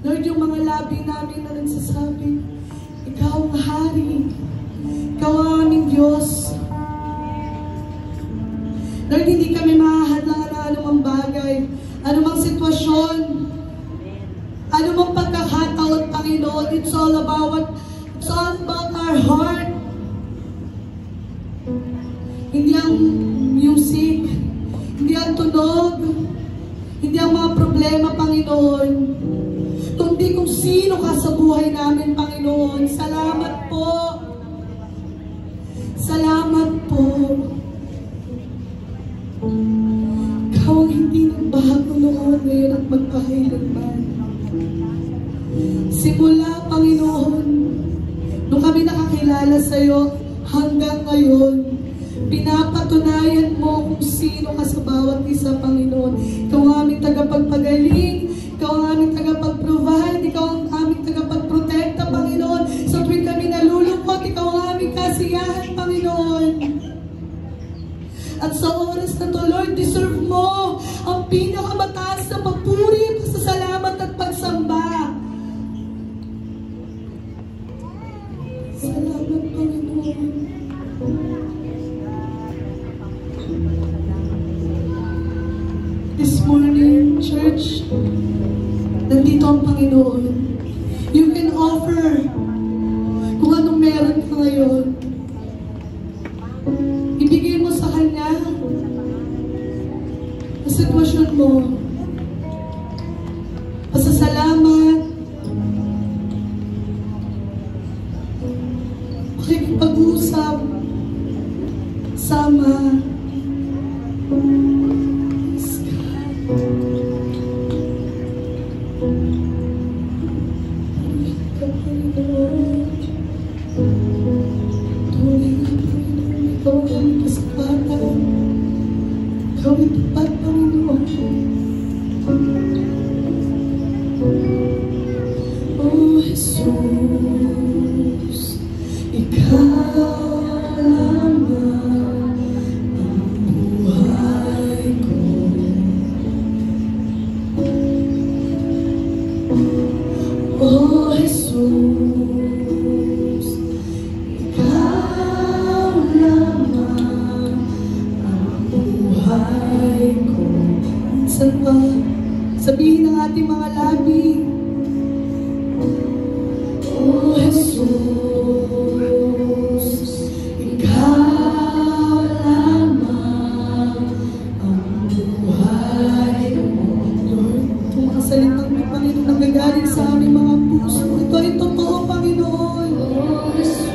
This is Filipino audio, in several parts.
Lord, yung mga labi namin na nagsasabi, Ikaw ang Hari, Ikaw ang aming Diyos. Lord, hindi kami mahahadlangan ng anumang bagay, anumang sitwasyon, anumang pagkakataon, Panginoon. It's all about our heart. Hindi ang music, hindi ang tunog, hindi ang mga problema, Panginoon, kundi kung sino ka sa buhay namin, Panginoon. Salamat po. Salamat po. Ikaw ang hindi nagbago noon, ngayon at magpakailanman. Simula, Panginoon, nung kami nakakilala sa iyo hanggang ngayon, pinapatunayan mo kung sino ka sa bawat isa, Panginoon. Ikaw ang aming tagapagpagaling, Ikaw ang aming tagapag-provide, Ikaw ang aming tagapagprotekta, Panginoon. Sa tuwing kami nalulungkot, Ikaw ang aming kasiyahan, Panginoon. At sa oras na to, Lord, deserve mo ang pinakamataas na papuri, pasasalamat at pagsamba. Salamat, Panginoon. This morning, church, nandito ang Panginoon. You can offer kung anong meron ka ngayon. Ibigay mo sa Kanya ang sitwasyon mo. Pasasalamat, makikipag-usap, sama. Sabihin ng ating mga labi, Oh Jesus, Ikaw lamang ang buhay ko. Lord, itong mga salitang may Panginoon nanggagaling sa aming mga puso, ito ay totoo, Panginoon. Oh Jesus,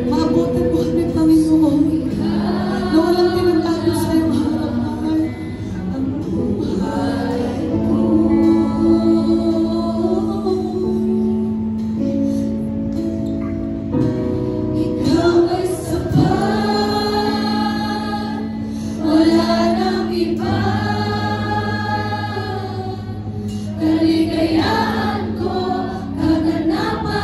maabutan mo kami, Panginoon, na walang tinatago sa iyong harapan. Ang buhay ko. Ikaw ay sapat, wala nang iba. Kaligayahan ko, kaganapan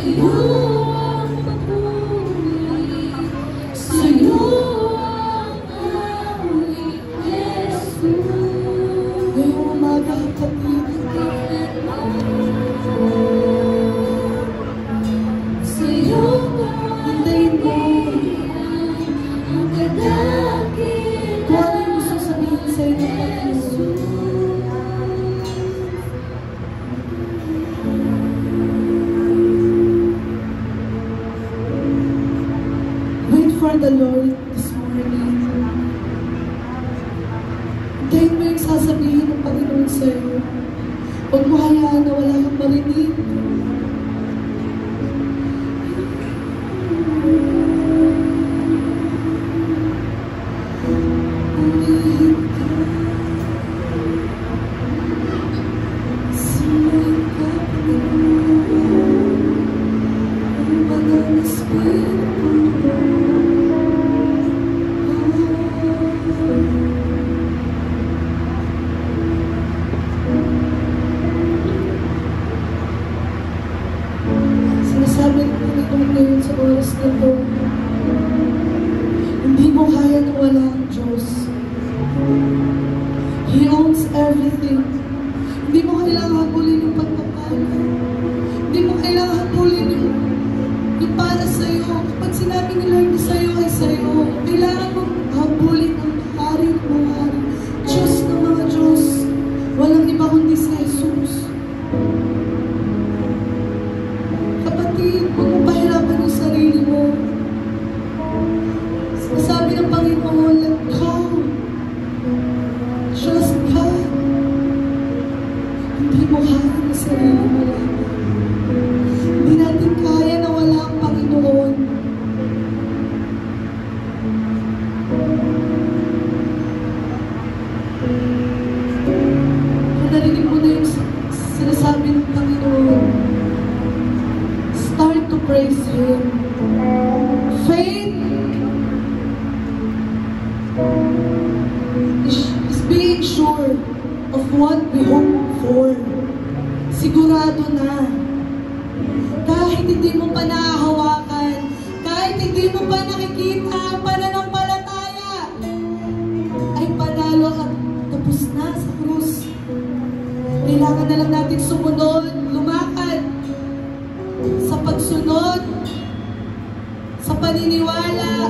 sa'yo ang papuri, sa'yo ang awit, Jesus. Ngayong umaga, kapatid, sa'yo hintayin mo ang kadakil. Kung ano yung gusto sabihin sa'yo ng Panginoon. Wait for the Lord this morning. Hintayin mo yung sasabihin ng Panginoon sa'yo. Huwag mo hayaan na wala kang marinig. Sinasabi ng Panginoon ngayon sa oras na ito, hindi mo kaya na wala ang Diyos. He owns everything. Hindi mo kailangan habulin yung pagpapala. Hindi mo kailangan habulin yung para sa'yo. Kapag sinabi ni Lord na sa'yo ay sa'yo, kailangan mong habulin ang hari ng mga hari. Diyos ng mga Diyos. Walang iba kundi si Jesus. Kapatid, huwag mo pahirapan yung sarili mo. Sabi ng Panginoon, let go. Trust God. Hindi mo kaya na sarili mo lang. Hindi natin kaya na wala ang Panginoon. Kung narinig mo na yung sinasabi ng Panginoon, start to praise Him. Faith is being sure of what we hope for. Sigurado na. Kahit hindi mo pa nahahawakan, kahit hindi mo pa nakikita ang pananampalataya, ay panalo at tapos na sa krus. Kailangan na lang natin sumunod, lumakad sa pagsunod, sa paniniwala,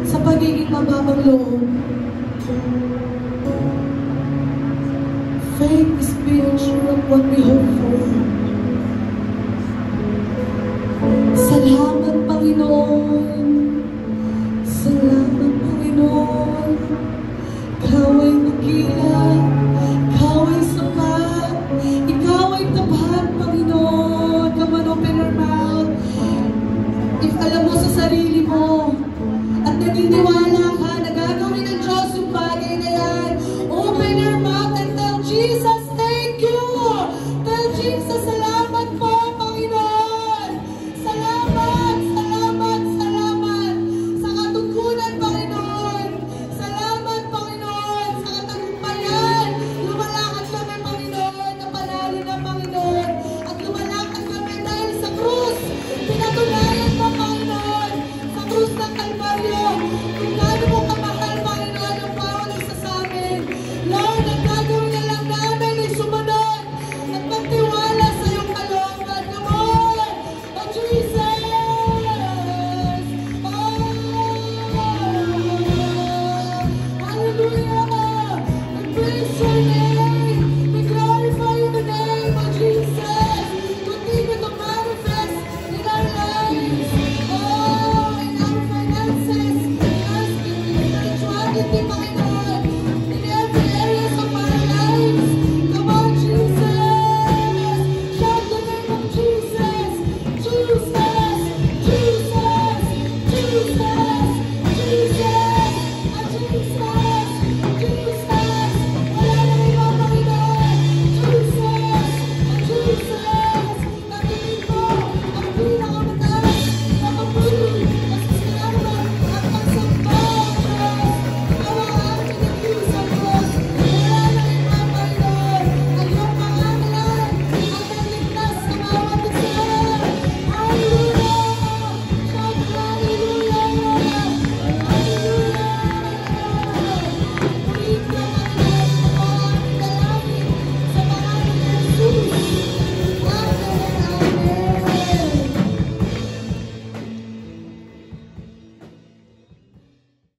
sa pagiging mababang loob. Faith is being sure of what we hope for.